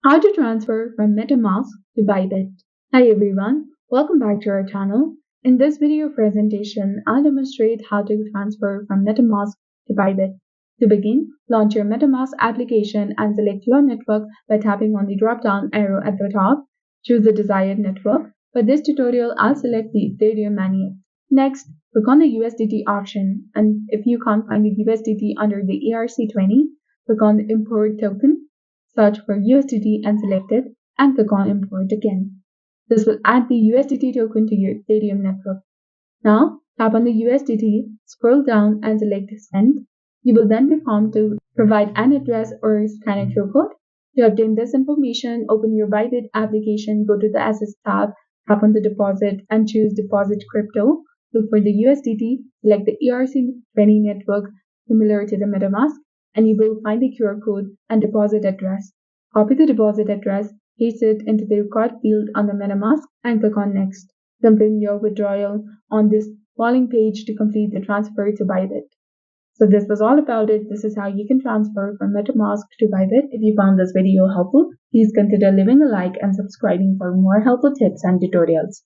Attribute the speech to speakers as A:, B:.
A: How to transfer from MetaMask to Bybit. Hi everyone, welcome back to our channel. In this video presentation, I'll demonstrate how to transfer from MetaMask to Bybit. To begin, launch your MetaMask application and select your network by tapping on the drop-down arrow at the top. Choose the desired network. For this tutorial, I'll select the Ethereum maniac. Next, click on the USDT option, and if you can't find the USDT under the ERC20, click on the Import Token. Search for USDT and select it, and click on Import again. This will add the USDT token to your Ethereum network. Now, tap on the USDT, scroll down and select Send. You will then be prompted to provide an address or scan a QR code. To obtain this information, open your Bybit application, go to the Assets tab, tap on the Deposit and choose Deposit Crypto. Look for the USDT, select the ERC20 network similar to the MetaMask, and you will find the QR code and deposit address. Copy the deposit address, paste it into the record field on the MetaMask, and click on Next. Complete your withdrawal on this following page to complete the transfer to Bybit. So this was all about it. This is how you can transfer from MetaMask to Bybit. If you found this video helpful, please consider leaving a like and subscribing for more helpful tips and tutorials.